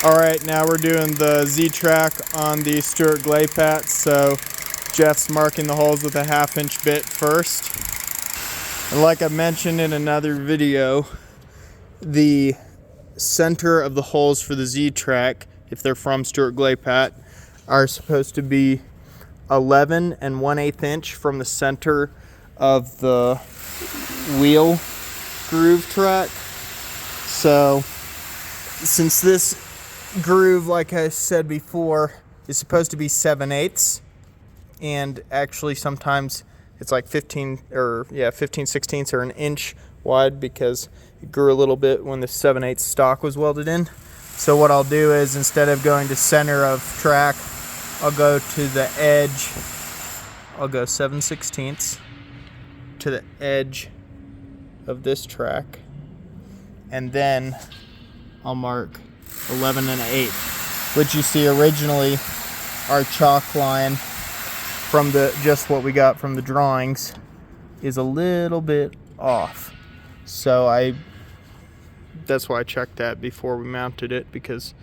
Alright, now we're doing the Z-track on the Stewart Glapat. So Jeff's marking the holes with a 1/2 inch bit first. And like I mentioned in another video, the center of the holes for the Z-track, if they're from Stewart Glapat, are supposed to be 11 1/8 inch from the center of the wheel groove track. So since this groove, like I said before, is supposed to be 7/8, and actually sometimes it's like 15 16ths or an inch wide because it grew a little bit when the 7/8 stock was welded in. So what I'll do is, instead of going to center of track, I'll go to the edge. I'll go 7/16 to the edge of this track, and then I'll mark 11 1/8, which you see originally our chalk line from just what we got from the drawings is a little bit off. So that's why I checked that before we mounted it, because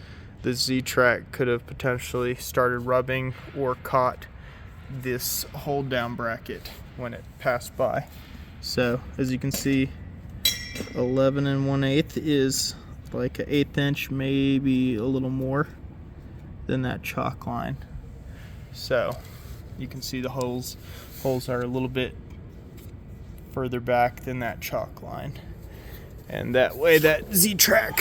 the Z-track could have potentially started rubbing or caught this hold down bracket when it passed by. So as you can see, 11 1/8 is like an 1/8 inch, maybe a little more than that chalk line. So you can see the holes are a little bit further back than that chalk line, and that way that Z-track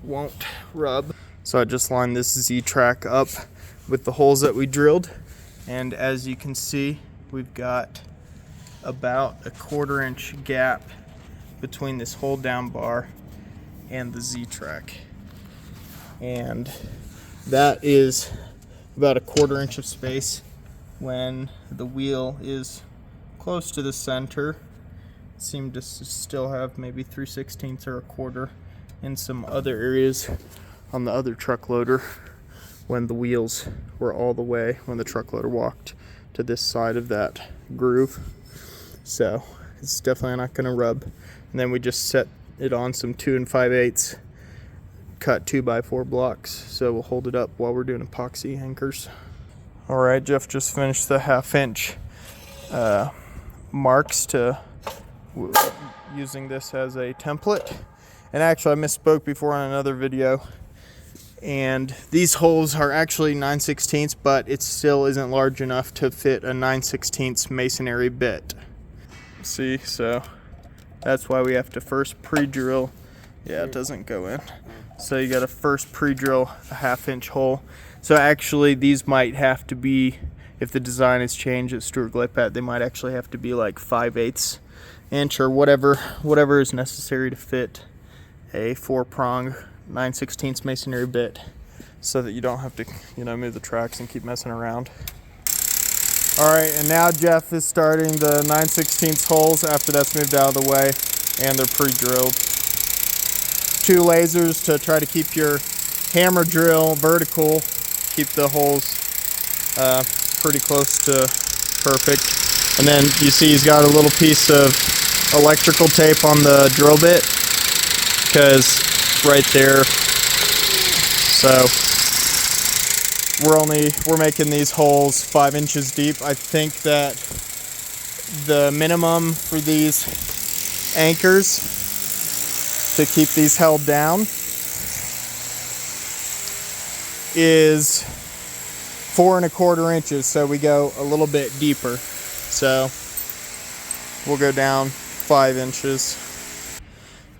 won't rub. So I just lined this Z-track up with the holes that we drilled, and as you can see, we've got about a 1/4 inch gap between this hold down bar and the Z-track, and that is about a 1/4 inch of space when the wheel is close to the center. It seemed to still have maybe 3/16 or a 1/4 in some other areas on the other truck loader when the wheels were all the way, when the truck loader walked to this side of that groove. So it's definitely not going to rub. And then we just set it on some 2 5/8 cut 2x4 blocks, so we'll hold it up while we're doing epoxy anchors. All right, Jeff just finished the 1/2 inch marks using this as a template. And actually, I misspoke before on another video, and these holes are actually 9/16, but it still isn't large enough to fit a 9/16 masonry bit. See, so that's why we have to first pre-drill. Yeah, it doesn't go in. So you gotta first pre-drill a 1/2 inch hole. So actually these might have to be, if the design is changed at Stewart Glapat, they might actually have to be like 5/8 inch or whatever is necessary to fit a 4-prong 9/16 masonry bit, so that you don't have to, move the tracks and keep messing around. All right, and now Jeff is starting the 9/16 holes after that's moved out of the way, and they're pre-drilled. 2 lasers to try to keep your hammer drill vertical, keep the holes pretty close to perfect. And then you see he's got a little piece of electrical tape on the drill bit, because right there. So we're making these holes 5 inches deep. I think that the minimum for these anchors to keep these held down is 4 1/4 inches. So we go a little bit deeper. So we'll go down 5 inches.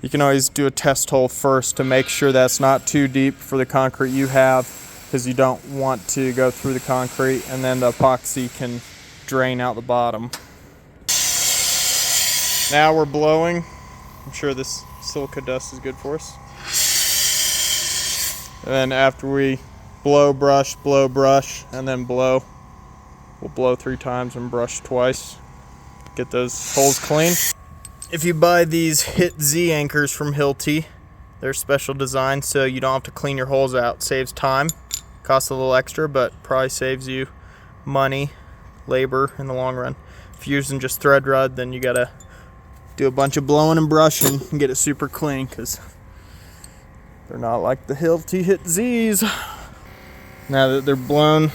You can always do a test hole first to make sure that's not too deep for the concrete you have, because you don't want to go through the concrete and then the epoxy can drain out the bottom. Now we're blowing. I'm sure this silica dust is good for us. And then after we blow, brush, and then blow, we'll blow 3 times and brush twice. Get those holes clean. If you buy these Hit Z anchors from Hiliti, they're special design, so you don't have to clean your holes out. Saves time, costs a little extra, but probably saves you money, labor in the long run. If you're using just thread rod, then you gotta do a bunch of blowing and brushing and get it super clean, because They're not like the Hiliti hit Z's. Now that they're blown,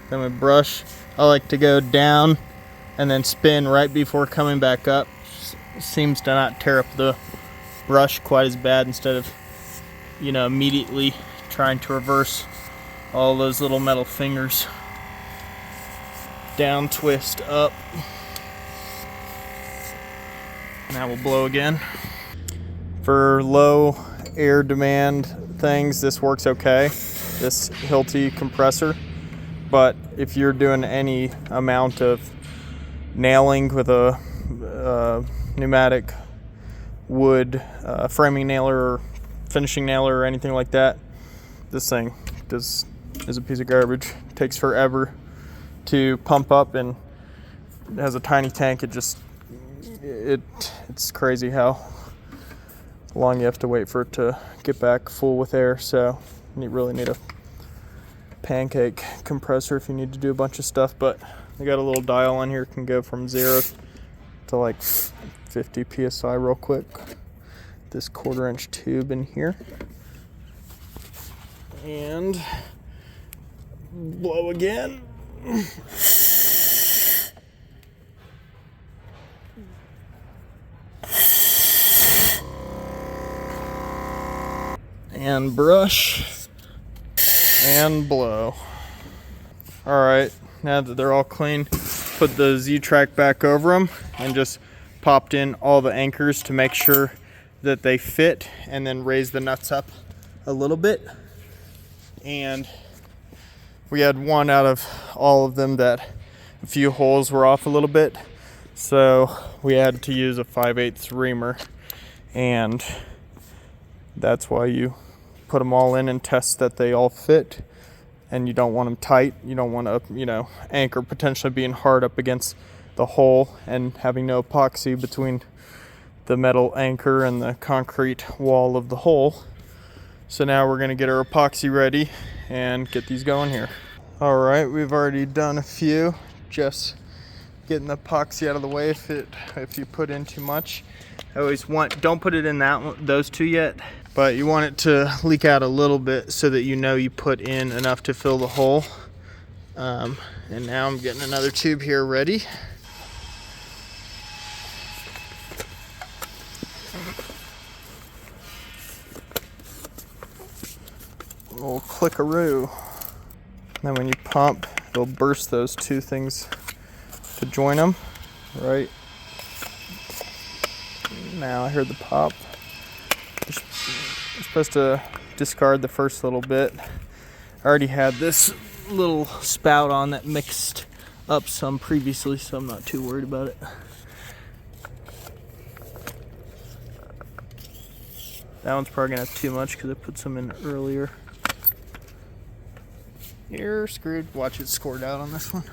then with brush, I like to go down and then spin right before coming back up. Seems to not tear up the brush quite as bad, instead of, you know, immediately trying to reverse all those little metal fingers. Down, twist, up. Now we'll blow again. For low air demand things, this works okay, this Hilti compressor. But if you're doing any amount of nailing with a pneumatic wood framing nailer or finishing nailer or anything like that, this thing is a piece of garbage. It takes forever to pump up, and it has a tiny tank. It's crazy how long you have to wait for it to get back full with air. So you really need a pancake compressor if you need to do a bunch of stuff. But they got a little dial on here, it can go from 0 to like 50 psi real quick. This 1/4-inch tube in here, and blow again. And brush and blow. Alright, now that they're all clean, put the Z-track back over them and just popped in all the anchors to make sure that they fit, and then raise the nuts up a little bit. And we had one out of all of them that a few holes were off a little bit, so we had to use a 5/8 reamer, and that's why you put them all in and test that they all fit. And you don't want them tight. You don't want to, you know, anchor potentially being hard up against the hole and having no epoxy between the metal anchor and the concrete wall of the hole. So now we're going to get our epoxy ready and get these going here. All right, we've already done a few. Just getting the epoxy out of the way if you put in too much. I always don't put it in those two yet, but you want it to leak out a little bit so that you know you put in enough to fill the hole. And now I'm getting another tube here ready. A little clickaroo. Then when you pump, it'll burst those two things to join them, right? Now I heard the pop. You're supposed to discard the first little bit. I already had this little spout on that mixed up some previously, so I'm not too worried about it. That one's probably gonna have too much because I put some in earlier. You're screwed. Watch it squirt out on this one.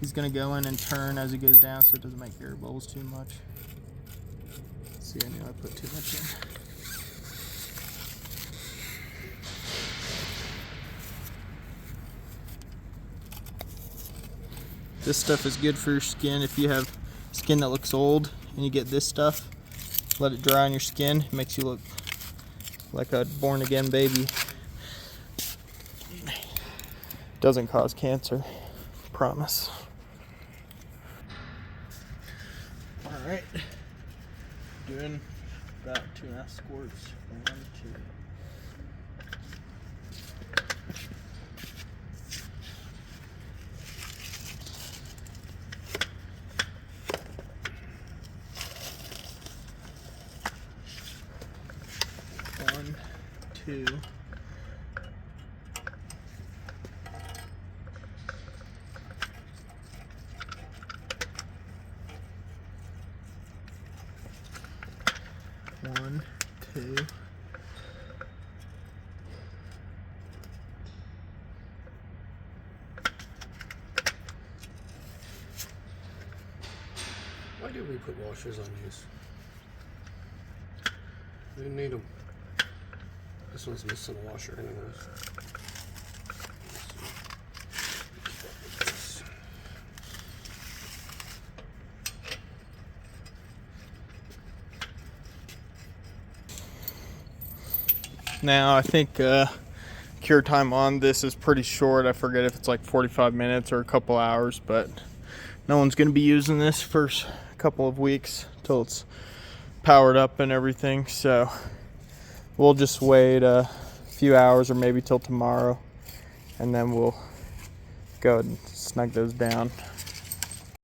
He's gonna go in and turn as he goes down so it doesn't make air bubbles too much. See, I knew I put too much in. This stuff is good for your skin. If you have skin that looks old and you get this stuff, let it dry on your skin. It makes you look like a born again baby. Doesn't cause cancer, promise. All right, doing about 2.5 squirts. 1, 2. One, 2. One, 2. Why do we put washers on these? We didn't need them. This one's missing a washer anyways. now. I think cure time on this is pretty short. I forget if it's like 45 minutes or a couple hours, but no one's going to be using this for a couple of weeks till it's powered up and everything. So we'll just wait a few hours or maybe till tomorrow, and then we'll go and snug those down.